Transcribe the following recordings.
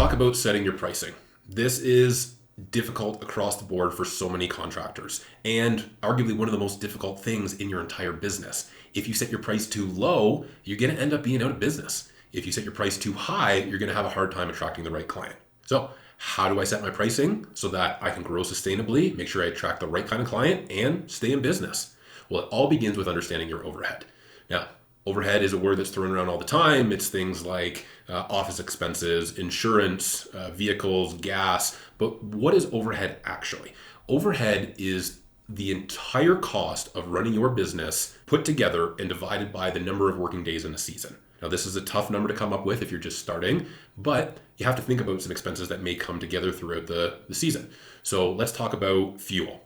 talk about setting your pricing. This is difficult across the board for so many contractors, and arguably one of the most difficult things in your entire business. If you set your price too low, you're going to end up being out of business. If you set your price too high, you're going to have a hard time attracting the right client. So, how do I set my pricing so that I can grow sustainably, make sure I attract the right kind of client, and stay in business? Well, it all begins with understanding your overhead. Now, overhead is a word that's thrown around all the time. It's things like office expenses, insurance, vehicles, gas. But what is overhead actually? Overhead is the entire cost of running your business put together and divided by the number of working days in a season. Now, this is a tough number to come up with if you're just starting, but you have to think about some expenses that may come together throughout the season. So let's talk about fuel.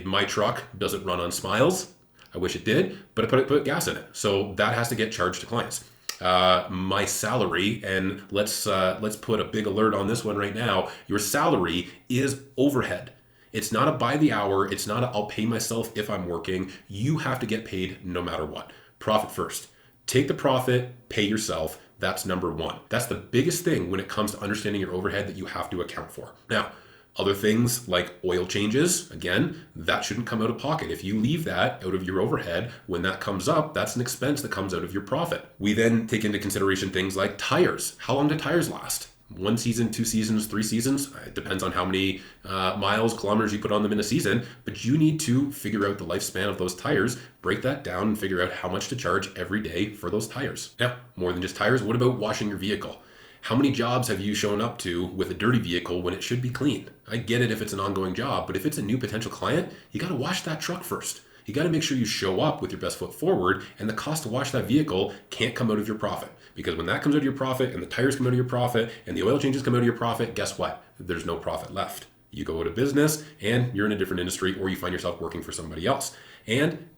My truck doesn't run on Smiles. I wish it did, but I put gas in it. So that has to get charged to clients. My salary, and let's put a big alert on this one right now. Your salary is overhead. It's not a by the hour. It's not a I'll pay myself if I'm working. You have to get paid no matter what. Profit first. Take the profit, pay yourself. That's number one. That's the biggest thing when it comes to understanding your overhead that you have to account for. Now, other things like oil changes, again, that shouldn't come out of pocket. If you leave that out of your overhead, when that comes up, that's an expense that comes out of your profit. We then take into consideration things like tires. How long do tires last? 1 season, 2 seasons, 3 seasons? It depends on how many miles, kilometers you put on them in a season, but you need to figure out the lifespan of those tires, break that down, and figure out how much to charge every day for those tires. Now, more than just tires, what about washing your vehicle? How many jobs have you shown up to with a dirty vehicle when it should be clean? I get it if it's an ongoing job, but if it's a new potential client, you got to wash that truck first. You got to make sure you show up with your best foot forward, and the cost to wash that vehicle can't come out of your profit. Because when that comes out of your profit, and the tires come out of your profit, and the oil changes come out of your profit, guess what? There's no profit left. You go out of business, and you're in a different industry, or you find yourself working for somebody else. And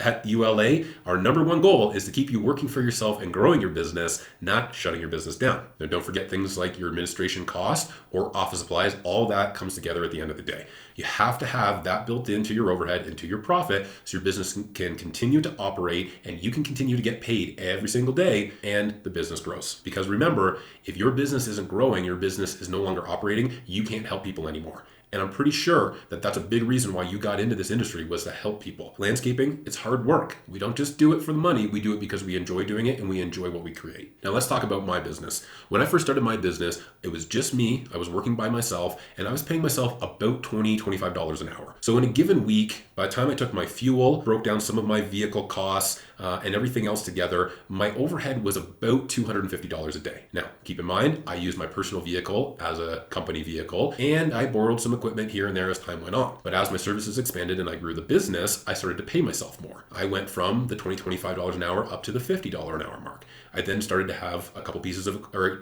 at ULA, our number one goal is to keep you working for yourself and growing your business, not shutting your business down. Now, don't forget things like your administration costs or office supplies. All that comes together at the end of the day. You have to have that built into your overhead, into your profit, so your business can continue to operate and you can continue to get paid every single day and the business grows. Because remember, if your business isn't growing, your business is no longer operating, you can't help people anymore. And I'm pretty sure that that's a big reason why you got into this industry was to help people. Landscaping, it's hard work. We don't just do it for the money. We do it because we enjoy doing it and we enjoy what we create. Now let's talk about my business. When I first started my business, it was just me. I was working by myself and I was paying myself about $20, $25 an hour. So in a given week, by the time I took my fuel, broke down some of my vehicle costs, and everything else together, my overhead was about $250 a day. Now, keep in mind, I used my personal vehicle as a company vehicle, and I borrowed some equipment here and there as time went on. But as my services expanded and I grew the business, I started to pay myself more. I went from the $20, $25 an hour up to the $50 an hour mark. I then started to have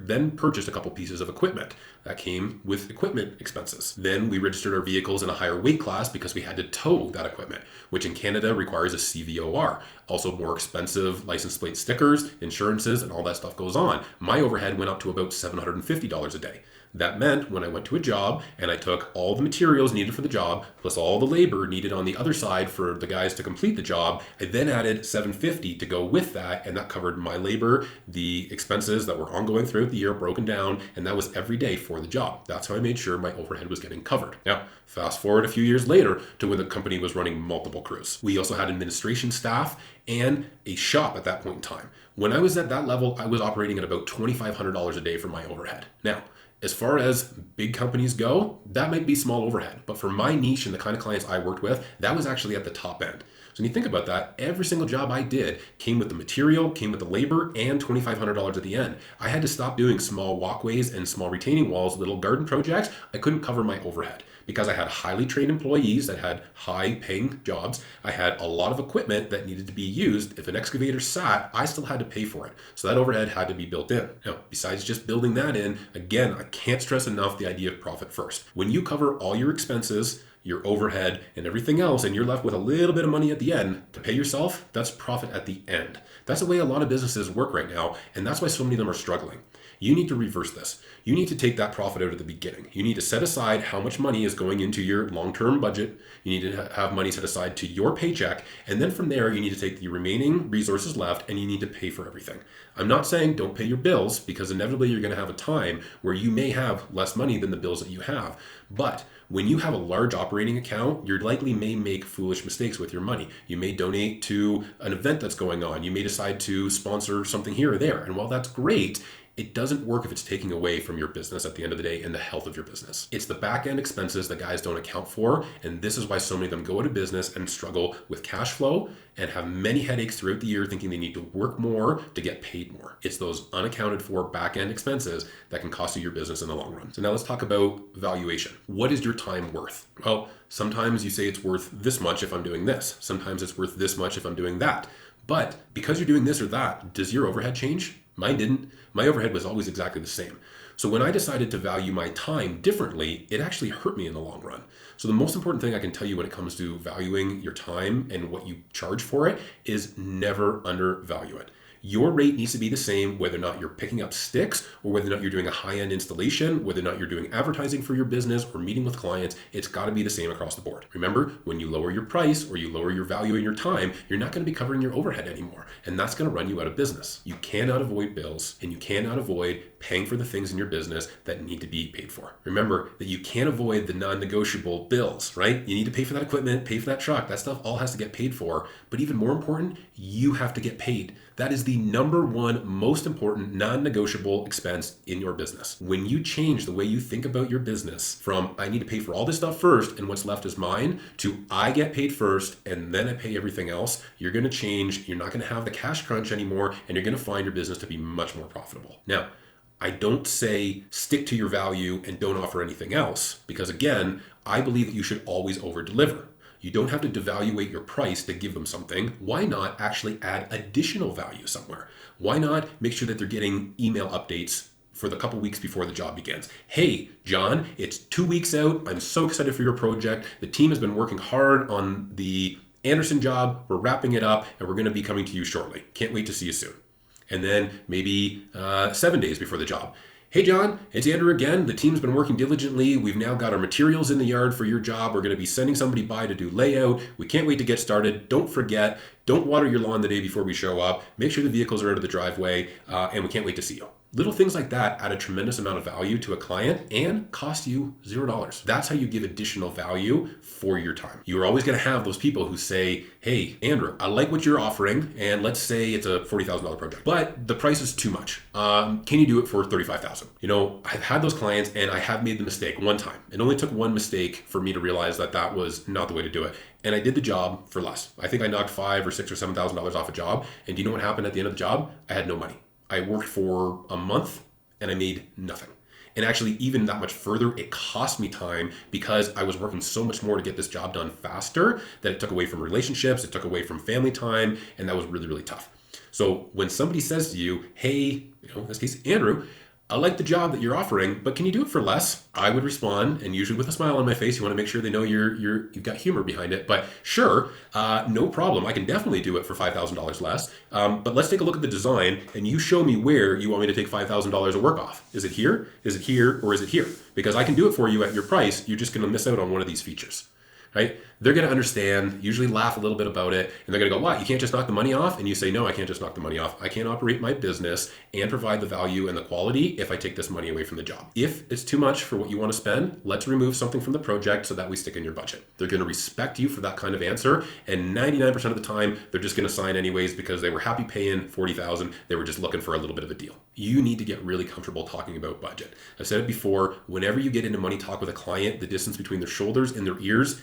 then purchased a couple pieces of equipment. That came with equipment expenses. Then we registered our vehicles in a higher weight class because we had to tow that equipment, which in Canada requires a CVOR. Also more expensive license plate stickers, insurances, and all that stuff goes on. My overhead went up to about $750 a day. That meant when I went to a job and I took all the materials needed for the job, plus all the labor needed on the other side for the guys to complete the job, I then added $750 to go with that, and that covered my labor, the expenses that were ongoing throughout the year broken down, and that was every day for the job. That's how I made sure my overhead was getting covered. Now, fast forward a few years later to when the company was running multiple crews. We also had administration staff and a shop at that point in time. When I was at that level, I was operating at about $2,500 a day for my overhead. Now, as far as big companies go, that might be small overhead. But for my niche and the kind of clients I worked with, that was actually at the top end. So when you think about that, every single job I did came with the material, came with the labor, and $2,500 at the end. I had to stop doing small walkways and small retaining walls, little garden projects. I couldn't cover my overhead because I had highly trained employees that had high paying jobs. I had a lot of equipment that needed to be used. If an excavator sat, I still had to pay for it. So that overhead had to be built in. Now, besides just building that in, again, I can't stress enough the idea of profit first. When you cover all your expenses, your overhead, and everything else, and you're left with a little bit of money at the end to pay yourself, that's profit at the end. That's the way a lot of businesses work right now, and that's why so many of them are struggling. You need to reverse this. You need to take that profit out at the beginning. You need to set aside how much money is going into your long-term budget. You need to have money set aside to your paycheck. And then from there, you need to take the remaining resources left and you need to pay for everything. I'm not saying don't pay your bills, because inevitably you're going to have a time where you may have less money than the bills that you have. But when you have a large operating account, you likely may make foolish mistakes with your money. You may donate to an event that's going on. You may decide to sponsor something here or there. And while that's great, it doesn't work if it's taking away from your business at the end of the day and the health of your business. It's the back end expenses that guys don't account for. And this is why so many of them go out of business and struggle with cash flow and have many headaches throughout the year thinking they need to work more to get paid more. It's those unaccounted for back end expenses that can cost you your business in the long run. So now let's talk about valuation. What is your time worth? Well, sometimes you say it's worth this much if I'm doing this. Sometimes it's worth this much if I'm doing that. But because you're doing this or that, does your overhead change? Mine didn't. My overhead was always exactly the same. So when I decided to value my time differently, it actually hurt me in the long run. So the most important thing I can tell you when it comes to valuing your time and what you charge for it is never undervalue it. Your rate needs to be the same whether or not you're picking up sticks or whether or not you're doing a high-end installation, whether or not you're doing advertising for your business or meeting with clients. It's got to be the same across the board. Remember, when you lower your price or you lower your value in your time, you're not going to be covering your overhead anymore. And that's going to run you out of business. You cannot avoid bills and you cannot avoid paying for the things in your business that need to be paid for. Remember that you can't avoid the non-negotiable bills, right? You need to pay for that equipment, pay for that truck. That stuff all has to get paid for. But even more important, you have to get paid. That is the number one most important non-negotiable expense in your business. When you change the way you think about your business from I need to pay for all this stuff first and what's left is mine to I get paid first and then I pay everything else, you're going to change. You're not going to have the cash crunch anymore and you're going to find your business to be much more profitable. Now, I don't say stick to your value and don't offer anything else because again, I believe that you should always over deliver. You don't have to devaluate your price to give them something. Why not actually add additional value somewhere? Why not make sure that they're getting email updates for the couple weeks before the job begins? Hey, John, it's 2 weeks out. I'm so excited for your project. The team has been working hard on the Anderson job. We're wrapping it up and we're going to be coming to you shortly. Can't wait to see you soon. And then maybe 7 days before the job. Hey John, it's Andrew again. The team's been working diligently. We've now got our materials in the yard for your job. We're going to be sending somebody by to do layout. We can't wait to get started. Don't forget, don't water your lawn the day before we show up. Make sure the vehicles are out of the driveway, and we can't wait to see you. Little things like that add a tremendous amount of value to a client and cost you $0. That's how you give additional value for your time. You're always going to have those people who say, hey, Andrew, I like what you're offering. And let's say it's a $40,000 project, but the price is too much. Can you do it for $35,000? You know, I've had those clients and I have made the mistake one time. It only took one mistake for me to realize that that was not the way to do it. And I did the job for less. I think I knocked $5,000 or $6,000 or $7,000 off a job. And do you know what happened at the end of the job? I had no money. I worked for a month and I made nothing. And actually, even that much further, it cost me time because I was working so much more to get this job done faster that it took away from relationships, it took away from family time, and that was really, really tough. So when somebody says to you, hey, in this case, Andrew, I like the job that you're offering, but can you do it for less? I would respond, and usually with a smile on my face. You want to make sure they know you've got humor behind it. But sure, no problem. I can definitely do it for $5,000 less. But let's take a look at the design, and you show me where you want me to take $5,000 of work off. Is it here? Is it here? Or is it here? Because I can do it for you at your price. You're just going to miss out on one of these features. Right? They're going to understand, usually laugh a little bit about it, and they're going to go, what, you can't just knock the money off? And you say, no, I can't just knock the money off. I can't operate my business and provide the value and the quality if I take this money away from the job. If it's too much for what you want to spend, let's remove something from the project so that we stick in your budget. They're going to respect you for that kind of answer, and 99% of the time, they're just going to sign anyways because they were happy paying $40,000. They were just looking for a little bit of a deal. You need to get really comfortable talking about budget. I've said it before, whenever you get into money talk with a client, the distance between their shoulders and their ears,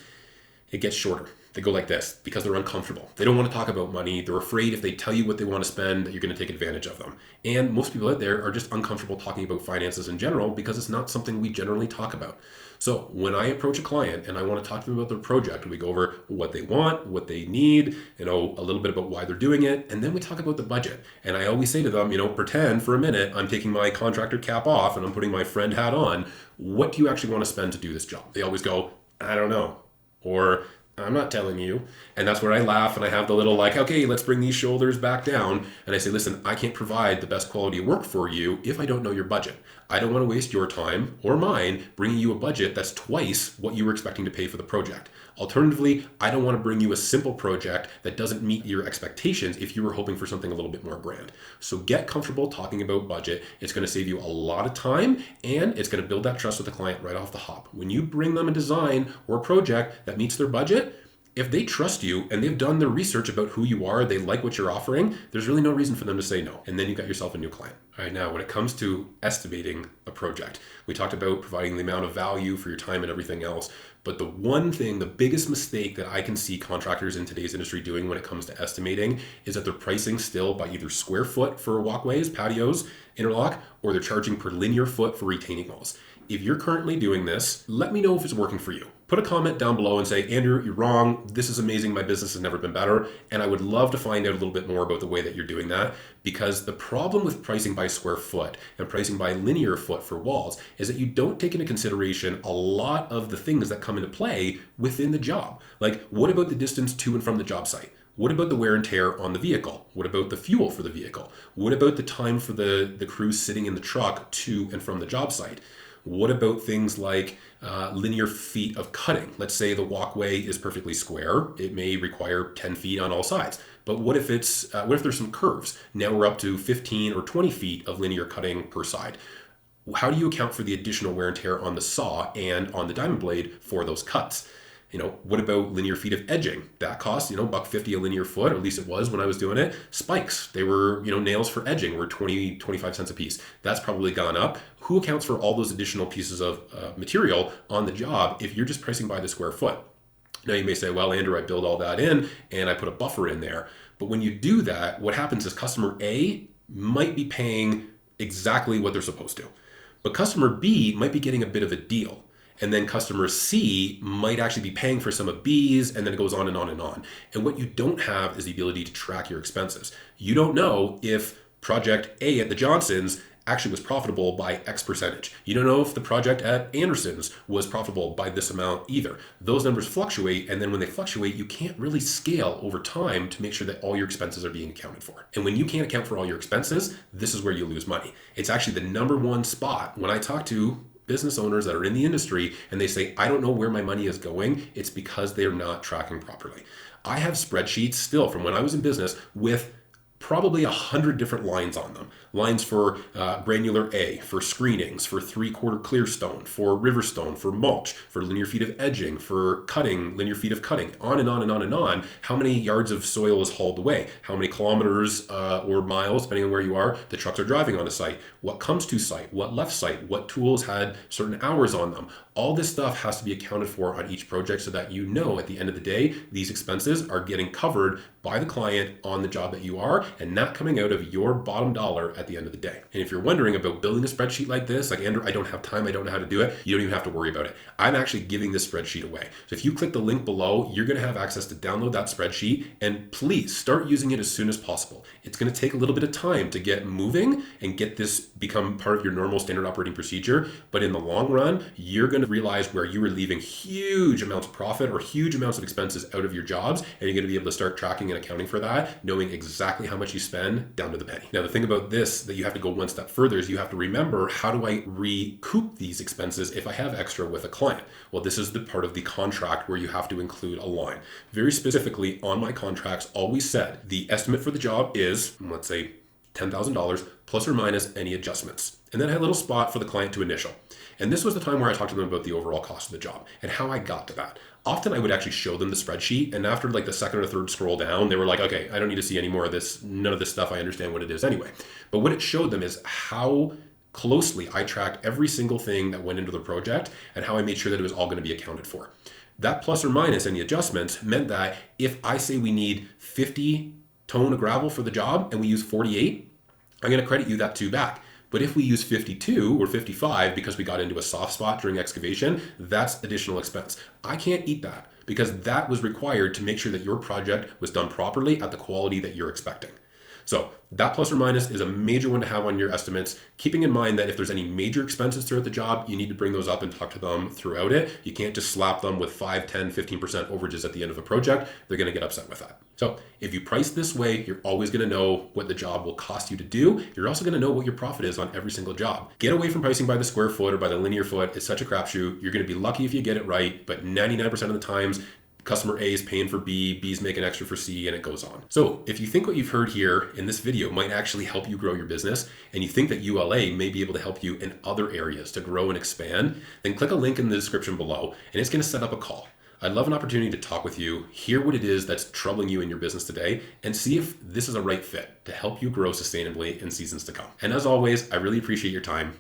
it gets shorter. They go like this because they're uncomfortable. They don't want to talk about money. They're afraid if they tell you what they want to spend, that you're going to take advantage of them. And most people out there are just uncomfortable talking about finances in general because it's not something we generally talk about. So when I approach a client and I want to talk to them about their project, we go over what they want, what they need, a little bit about why they're doing it. And then we talk about the budget. And I always say to them, pretend for a minute I'm taking my contractor cap off and I'm putting my friend hat on. What do you actually want to spend to do this job? They always go, I don't know. Or I'm not telling you. And that's where I laugh and I have the little like, okay, let's bring these shoulders back down. And I say, listen, I can't provide the best quality work for you if I don't know your budget. I don't want to waste your time or mine bringing you a budget that's twice what you were expecting to pay for the project. Alternatively, I don't want to bring you a simple project that doesn't meet your expectations if you were hoping for something a little bit more grand. So get comfortable talking about budget. It's going to save you a lot of time and it's going to build that trust with the client right off the hop. When you bring them a design or a project that meets their budget, if they trust you and they've done their research about who you are, they like what you're offering, there's really no reason for them to say no. And then you got yourself a new client. All right, now when it comes to estimating a project, we talked about providing the amount of value for your time and everything else. But the one thing, the biggest mistake that I can see contractors in today's industry doing when it comes to estimating is that they're pricing still by either square foot for walkways, patios, interlock, or they're charging per linear foot for retaining walls. If you're currently doing this, let me know if it's working for you. Put a comment down below and say, Andrew, you're wrong. This is amazing. My business has never been better. And I would love to find out a little bit more about the way that you're doing that, because the problem with pricing by square foot and pricing by linear foot for walls is that you don't take into consideration a lot of the things that come into play within the job. Like, what about the distance to and from the job site? What about the wear and tear on the vehicle? What about the fuel for the vehicle? What about the time for the crew sitting in the truck to and from the job site? What about things like linear feet of cutting? Let's say the walkway is perfectly square. It may require 10 feet on all sides. But what if there's some curves? Now we're up to 15 or 20 feet of linear cutting per side. How do you account for the additional wear and tear on the saw and on the diamond blade for those cuts? What about linear feet of edging? That costs, $1.50 a linear foot, or at least it was when I was doing it. Spikes, they were, nails for edging were 25 cents a piece. That's probably gone up. Who accounts for all those additional pieces of material on the job if you're just pricing by the square foot? Now you may say, well, Andrew, I build all that in and I put a buffer in there. But when you do that, what happens is customer A might be paying exactly what they're supposed to, but customer B might be getting a bit of a deal. And then customer C might actually be paying for some of B's, and then it goes on and on and on. And what you don't have is the ability to track your expenses. You don't know if project A at the Johnsons actually was profitable by X percentage. You don't know if the project at Anderson's was profitable by this amount either. Those numbers fluctuate, and then when they fluctuate, you can't really scale over time to make sure that all your expenses are being accounted for. And when you can't account for all your expenses, this is where you lose money. It's actually the number one spot when I talk to business owners that are in the industry and they say, I don't know where my money is going. It's because they're not tracking properly. I have spreadsheets still from when I was in business with probably 100 different lines on them. Lines for granular A, for screenings, for 3/4 clear stone, for river stone, for mulch, for linear feet of edging, for cutting, linear feet of cutting, on and on and on and on. How many yards of soil is hauled away? How many kilometers or miles, depending on where you are, the trucks are driving on a site? What comes to site? What left site? What tools had certain hours on them? All this stuff has to be accounted for on each project so that at the end of the day, these expenses are getting covered by the client on the job that you are and not coming out of your bottom dollar at the end of the day. And if you're wondering about building a spreadsheet like this, like, Andrew, I don't have time, I don't know how to do it, you don't even have to worry about it. I'm actually giving this spreadsheet away. So if you click the link below, you're going to have access to download that spreadsheet, and please start using it as soon as possible. It's going to take a little bit of time to get moving and get this become part of your normal standard operating procedure. But in the long run, you're going to realize where you were leaving huge amounts of profit or huge amounts of expenses out of your jobs, and you're going to be able to start tracking and accounting for that, knowing exactly how much you spend down to the penny. Now, the thing about this that you have to go one step further is you have to remember, how do I recoup these expenses if I have extra with a client? Well, this is the part of the contract where you have to include a line. Very specifically on my contracts, always said the estimate for the job is, let's say, $10,000 plus or minus any adjustments. And then I had a little spot for the client to initial. And this was the time where I talked to them about the overall cost of the job and how I got to that. Often I would actually show them the spreadsheet, and after like the second or third scroll down, they were like, okay, I don't need to see any more of this. None of this stuff, I understand what it is anyway. But what it showed them is how closely I tracked every single thing that went into the project and how I made sure that it was all going to be accounted for. That plus or minus any adjustments meant that if I say we need 50 ton of gravel for the job and we use 48, I'm going to credit you that 2 back. But if we use 52 or 55 because we got into a soft spot during excavation, that's additional expense. I can't eat that because that was required to make sure that your project was done properly at the quality that you're expecting. So that plus or minus is a major one to have on your estimates, keeping in mind that if there's any major expenses throughout the job, you need to bring those up and talk to them throughout it. You can't just slap them with 5, 10, 15% overages at the end of a project. They're going to get upset with that. So if you price this way, you're always going to know what the job will cost you to do. You're also going to know what your profit is on every single job. Get away from pricing by the square foot or by the linear foot. It's such a crapshoot. You're going to be lucky if you get it right, but 99% of the times, customer A is paying for B, B's making extra for C, and it goes on. So if you think what you've heard here in this video might actually help you grow your business, and you think that ULA may be able to help you in other areas to grow and expand, then click a link in the description below, and it's going to set up a call. I'd love an opportunity to talk with you, hear what it is that's troubling you in your business today, and see if this is a right fit to help you grow sustainably in seasons to come. And as always, I really appreciate your time.